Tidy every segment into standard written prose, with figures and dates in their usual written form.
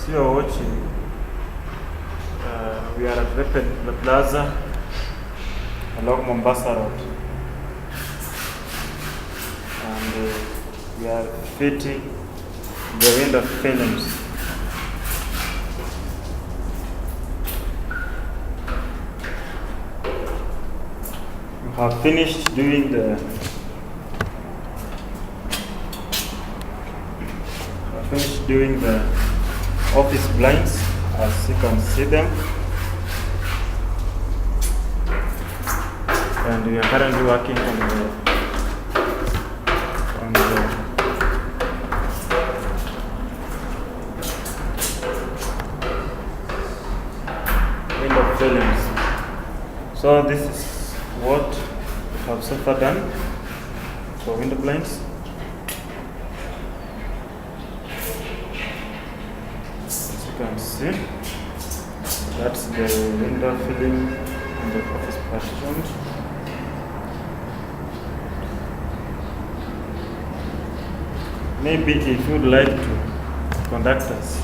As you are watching, we are at the plaza along Mombasa Road, and we are fitting the window films. We have finished doing the office blinds, as you can see them, and we are currently working on the window films. So this is what we have so far done for window blinds. You can see that's the window filling in the office partition. Maybe if you'd like to contact us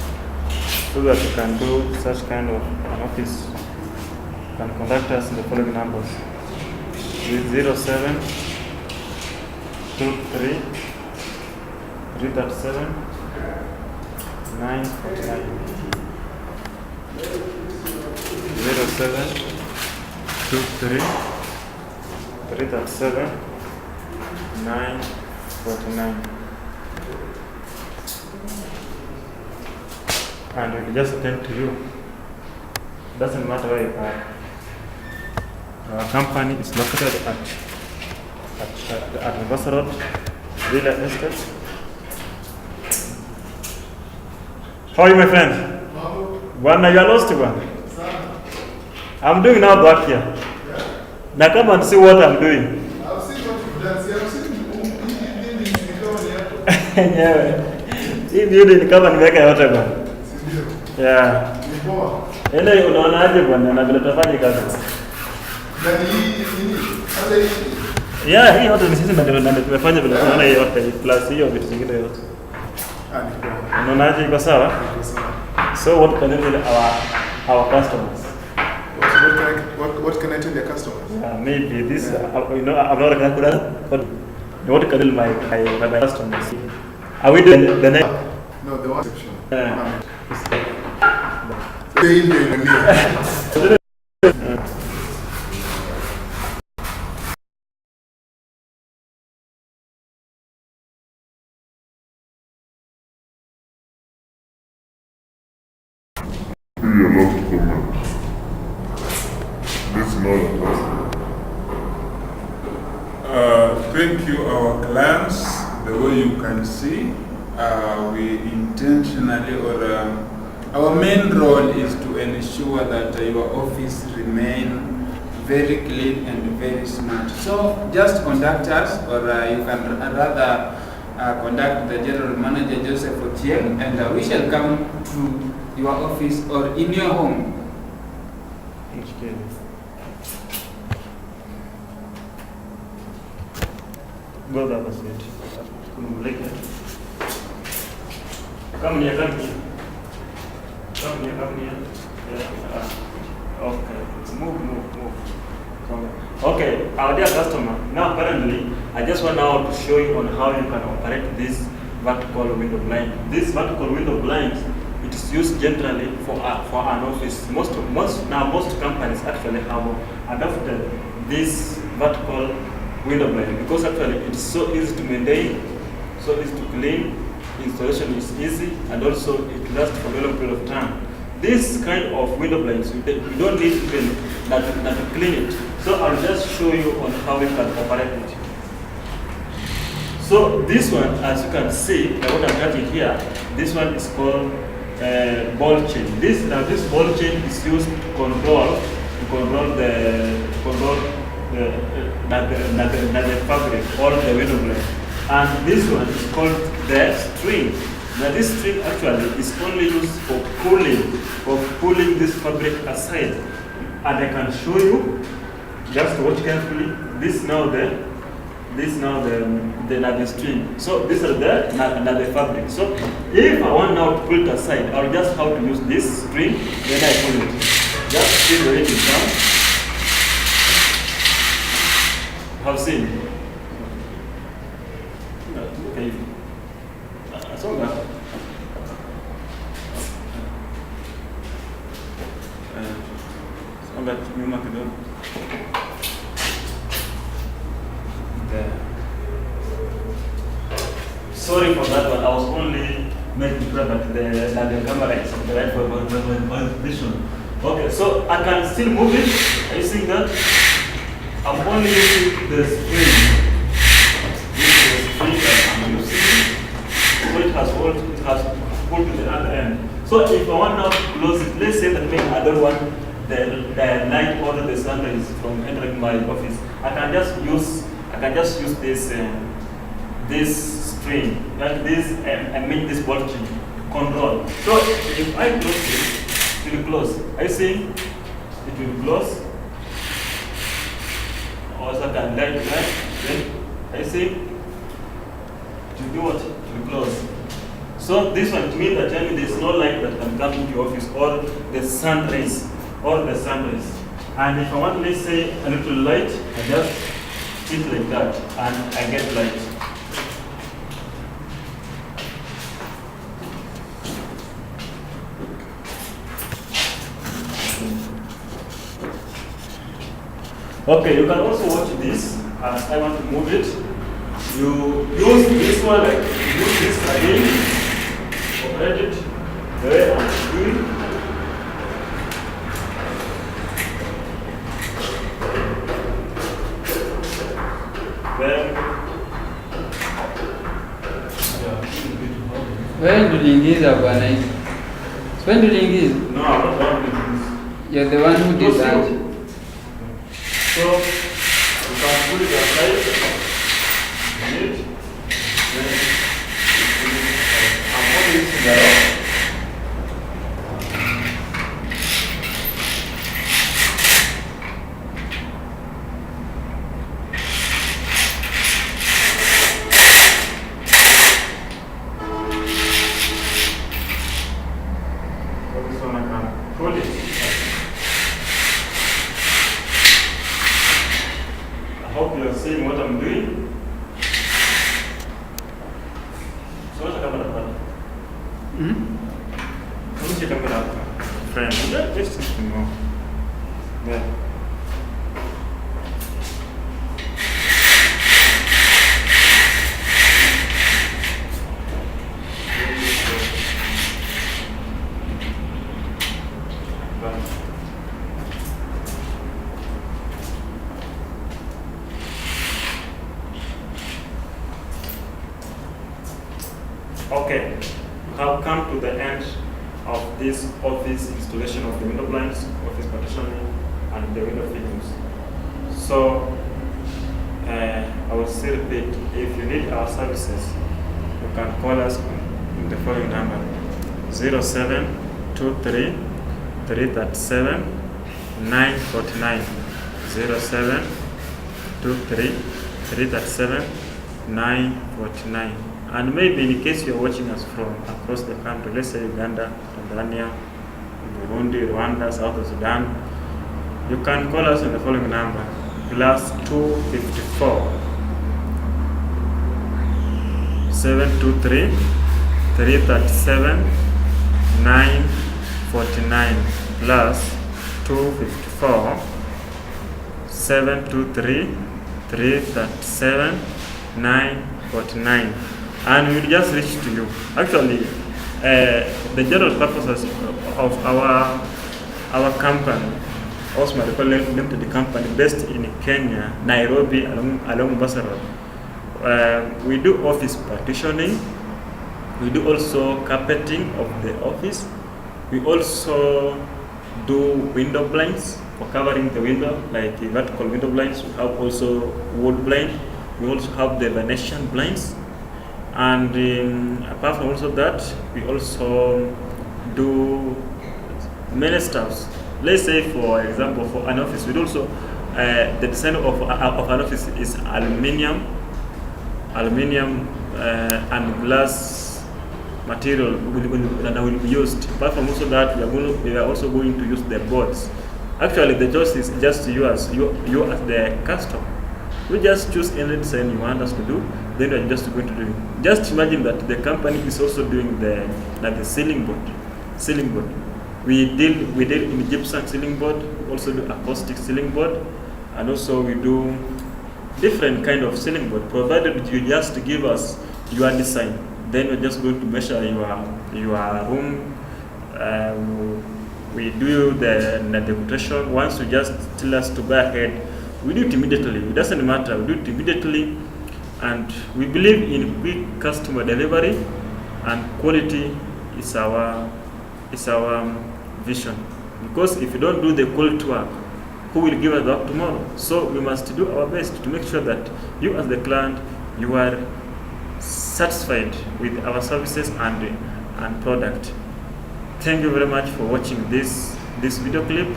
so that you can do such kind of an office, you can contact us in the following numbers: 07 23 337 949. 07 23 337 949, and we can just attend to you. Doesn't matter where you are. Our company is located at Mombasa Road, Villa Estate. How are you, my friend? Bwana, you are lost one. I'm doing now back here. Yeah. Now come and see what I'm doing. I've seen what you've done. See, I've seen hii building ni kama nimeweka yote bwana. Ndio. Yeah. Ni poa. Ende unaonaje bwana na vile tafanya kazi? Na hii hata hii. Yeah, hii yote ni sisi ndio tumefanya vile tunaona hii yote plus hiyo vitu vingine yote. Ni poa. Unaonaje iko sawa? Iko sawa. So what can you tell our customers? What can I tell your customers? Yeah, maybe this, I'm not going to what can I tell my customers? Are we doing the next? No, the one section. Yeah. Thank you, our clients. The way you can see, we intentionally, our main role is to ensure that your office remain very clean and very smart. So just contact us, or you can rather contact the General Manager Joseph Ochieng, and we shall come to your office or in your home. Okay. Go that was it. Come here. Yeah. Okay. Move. Come here. Okay, our dear customer. Now currently, I just want now to show you on how you can operate this vertical window blind. This vertical window blind, it is used generally for an office. Most companies actually have adopted this vertical window blind because actually it's so easy to maintain, so easy to clean, installation is easy, and also it lasts for a very long period of time. This kind of window blinds, you don't need even to clean it. So I'll just show you on how we can operate it. So this one, as you can see, what I'm touching here, this one is called ball chain. This ball chain is used to control the fabric or the window blind. And this one is called the string. Now this string actually is only used for pulling this fabric aside. And I can show you, just watch carefully, this now the this now the string. So these are the fabric. So if I want now to pull it aside, I'll just have to use this string, then I pull it. Just see the way it down. Have seen? Okay. So that. Sorry for that one. I was only making sure that the camera is on the right position. Okay, so I can still move it. Are you seeing that? I'm only using the spring. This is the spring that I'm using. So it has pulled to the other end. So if I want now to close it, let's say that maybe I don't want the light or the sunrays from entering my office. I can just use this string, like this, this bolt control. So if I close it will close. Are you seeing? It will close. Also can light that. Then are you seeing? It will do what? It will close. So this one, to me, that tells me there is no light that can come into your office, or the sun rays. And if I want, let's say, a little light, I just hit like that, and I get light. Okay, you can also watch this, as I want to move it. You use this one, like use this again. Operate it the way I'm doing. When do you use overnight? When do you use? No, I'm not done with this. You're the one who did that. So you can put it aside. Then I'm only using that. I hope you are seeing what I'm doing. So what's the camera? What's the camera? Friend, just something more. There. Okay, we have come to the end of this office installation of the window blinds, office partitioning, and the window fittings. So, I will still repeat, if you need our services, you can call us in the following number: 0723 337 949. 0723 337 949. And maybe in case you are watching us from across the country, let's say Uganda, Tanzania, Burundi, Rwanda, South Sudan, you can call us on the following number: +254 723 337 949 +254 723 337 949. And we'll just reach to you. Actually, the general purpose of our company, Osman Limited company, based in Kenya, Nairobi, along Mombasa Road. We do office partitioning. We do also carpeting of the office. We also do window blinds for covering the window, like vertical window blinds. We have also wood blind. We also have the Venetian blinds. And apart from also that, we also do many stuffs. Let's say, for example, for an office, we also the design of an office is aluminium aluminium and glass material will be used. Apart from also that, we are also going to use the boards. Actually, the choice is just yours, you as the customer. You just choose any design you want us to do, then we're just going to do it. Just imagine that the company is also doing the ceiling board. We deal in gypsum ceiling board, we also do acoustic ceiling board, and also we do different kind of ceiling board, provided you just give us your design. Then we're just going to measure your room. We do the quotation. Once you just tell us to go ahead, we do it immediately. It doesn't matter. We do it immediately, and we believe in quick customer delivery, and quality is our vision. Because if you don't do the quality work, who will give us the work tomorrow? So we must do our best to make sure that you, as the client, you are satisfied with our services and product. Thank you very much for watching this video clip,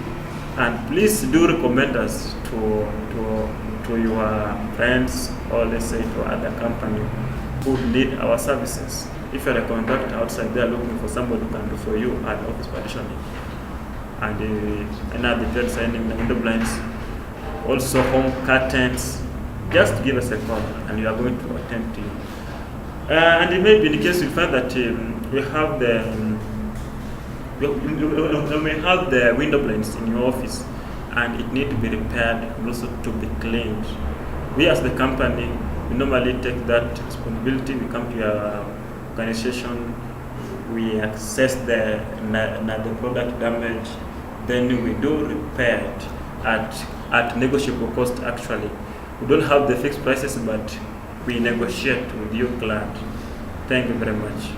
and please do recommend us to your friends, or let's say to other company who need our services. If you're a contractor outside there looking for somebody who can do for you at office partitioning and another detail signing, the window blinds, also home curtains, just give us a call and we are going to attend to you. And it may be in the case you find that we have the window blinds in your office and it need to be repaired and also to be cleaned. We as the company, we normally take that responsibility. We come to your organization, we assess the product damage, then we do repair it at negotiable cost. Actually, we don't have the fixed prices, but we negotiate with your client. Thank you very much.